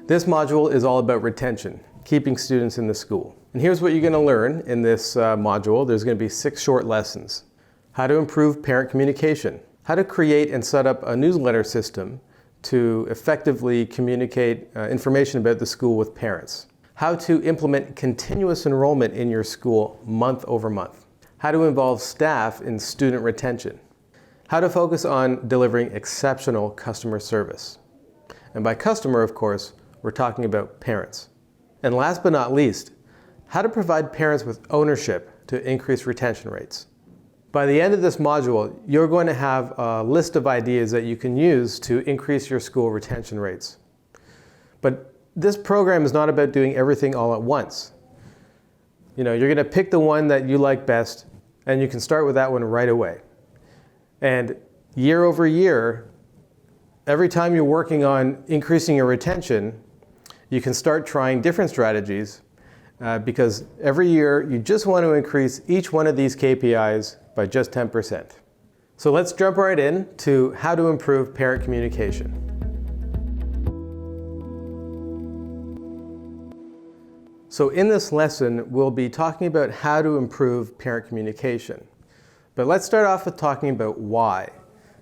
This module is all about retention, keeping students in the school. And here's what you're going to learn in this module. There's going to be 6 short lessons. How to improve parent communication. How to create and set up a newsletter system to effectively communicate information about the school with parents. How to implement continuous enrollment in your school month over month. How to involve staff in student retention. How to focus on delivering exceptional customer service. And by customer, of course, we're talking about parents. And last but not least, how to provide parents with ownership to increase retention rates. By the end of this module, you're going to have a list of ideas that you can use to increase your school retention rates. But this program is not about doing everything all at once. You're going to pick the one that you like best, and you can start with that one right away. And year over year, every time you're working on increasing your retention, you can start trying different strategies because every year you just want to increase each one of these KPIs by just 10%. So let's jump right in to how to improve parent communication. So in this lesson, we'll be talking about how to improve parent communication. But let's start off with talking about why.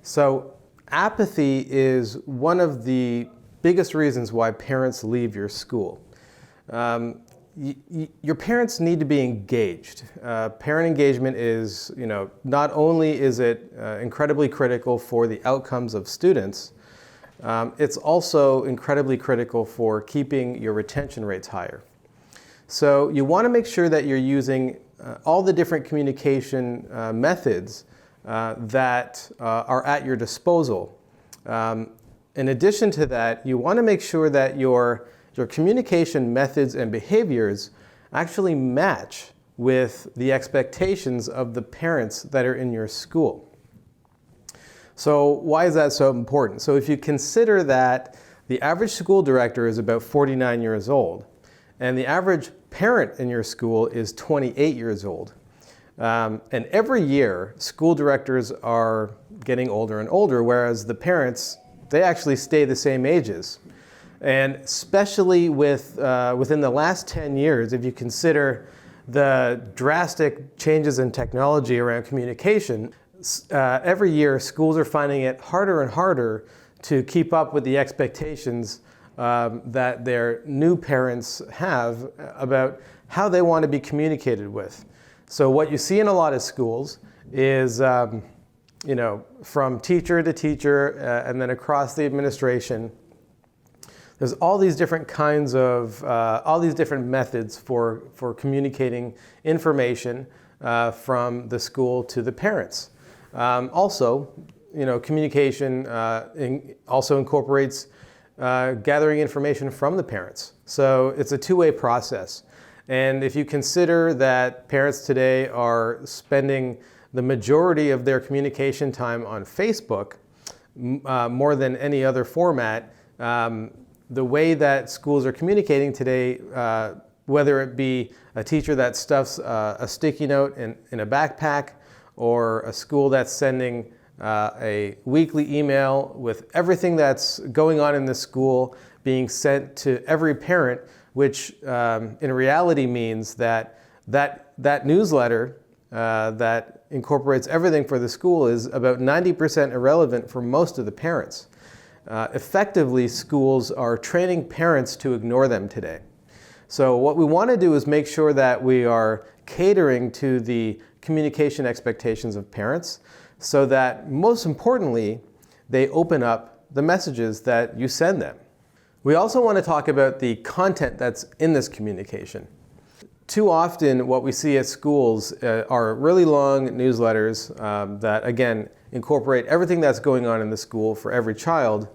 So apathy is one of the biggest reasons why parents leave your school. Your parents need to be engaged. Parent engagement is, not only is it incredibly critical for the outcomes of students, it's also incredibly critical for keeping your retention rates higher. So you want to make sure that you're using all the different communication methods that are at your disposal. In addition to that, you want to make sure that your communication methods and behaviors actually match with the expectations of the parents that are in your school. So why is that so important? So if you consider that the average school director is about 49 years old, and the average parent in your school is 28 years old, and every year school directors are getting older and older, whereas the parents, they actually stay the same ages. And especially within the last 10 years, if you consider the drastic changes in technology around communication, every year schools are finding it harder and harder to keep up with the expectations that their new parents have about how they want to be communicated with. So what you see in a lot of schools is from teacher to teacher and then across the administration, there's all these different kinds of, all these different methods for communicating information from the school to the parents. Also, communication also incorporates gathering information from the parents. So it's a two-way process. And if you consider that parents today are spending the majority of their communication time on Facebook, more than any other format, the way that schools are communicating today, whether it be a teacher that stuffs a sticky note in a backpack, or a school that's sending a weekly email with everything that's going on in the school being sent to every parent, which in reality means that newsletter that incorporates everything for the school is about 90% irrelevant for most of the parents. Effectively, schools are training parents to ignore them today. So what we want to do is make sure that we are catering to the communication expectations of parents so that, most importantly, they open up the messages that you send them. We also want to talk about the content that's in this communication. Too often what we see at schools are really long newsletters that, again, incorporate everything that's going on in the school for every child.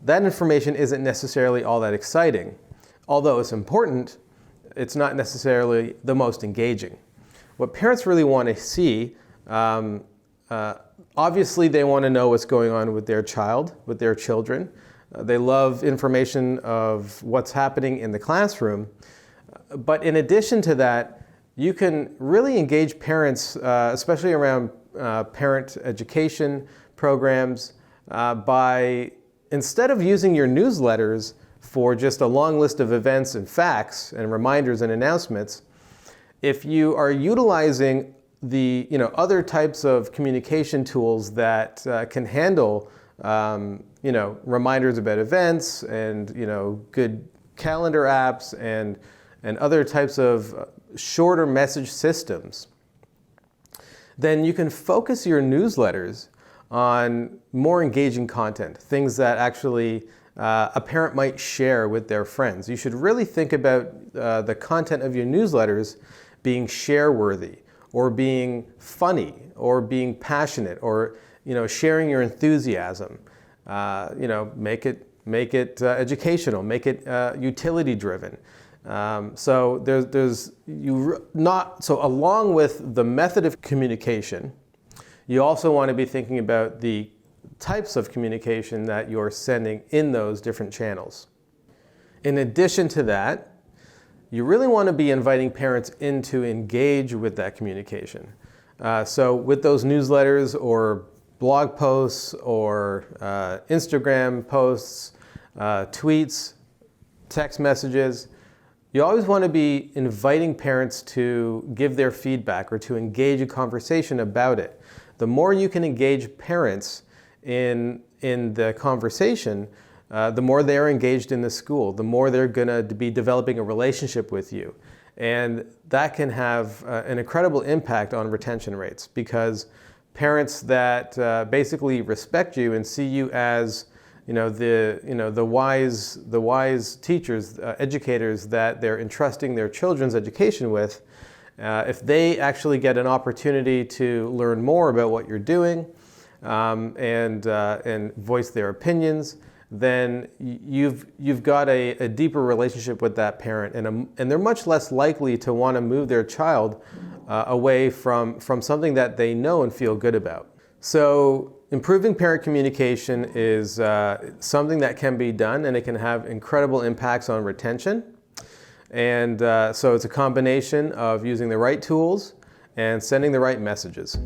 That information isn't necessarily all that exciting. Although it's important, it's not necessarily the most engaging. What parents really want to see, obviously they want to know what's going on with their child, with their children. They love information of what's happening in the classroom. But in addition to that, you can really engage parents, especially around parent education programs, by, instead of using your newsletters for just a long list of events and facts and reminders and announcements, if you are utilizing the other types of communication tools that can handle reminders about events and good calendar apps and other types of shorter message systems, then you can focus your newsletters on more engaging content, things that actually a parent might share with their friends. You should really think about the content of your newsletters being share-worthy, or being funny, or being passionate, or sharing your enthusiasm. Make it educational, make it utility-driven. So along with the method of communication, you also want to be thinking about the types of communication that you're sending in those different channels. In addition to that, you really want to be inviting parents in to engage with that communication. So with those newsletters or blog posts or Instagram posts, tweets, text messages, you always want to be inviting parents to give their feedback or to engage a conversation about it. The more you can engage parents in the conversation, the more they're engaged in the school, the more they're going to be developing a relationship with you. And that can have an incredible impact on retention rates, because parents that basically respect you and see you as the wise teachers, educators that they're entrusting their children's education with, if they actually get an opportunity to learn more about what you're doing and voice their opinions, then you've got a deeper relationship with that parent, and they're much less likely to want to move their child away from something that they know and feel good about. So improving parent communication is something that can be done, and it can have incredible impacts on retention. And so it's a combination of using the right tools and sending the right messages.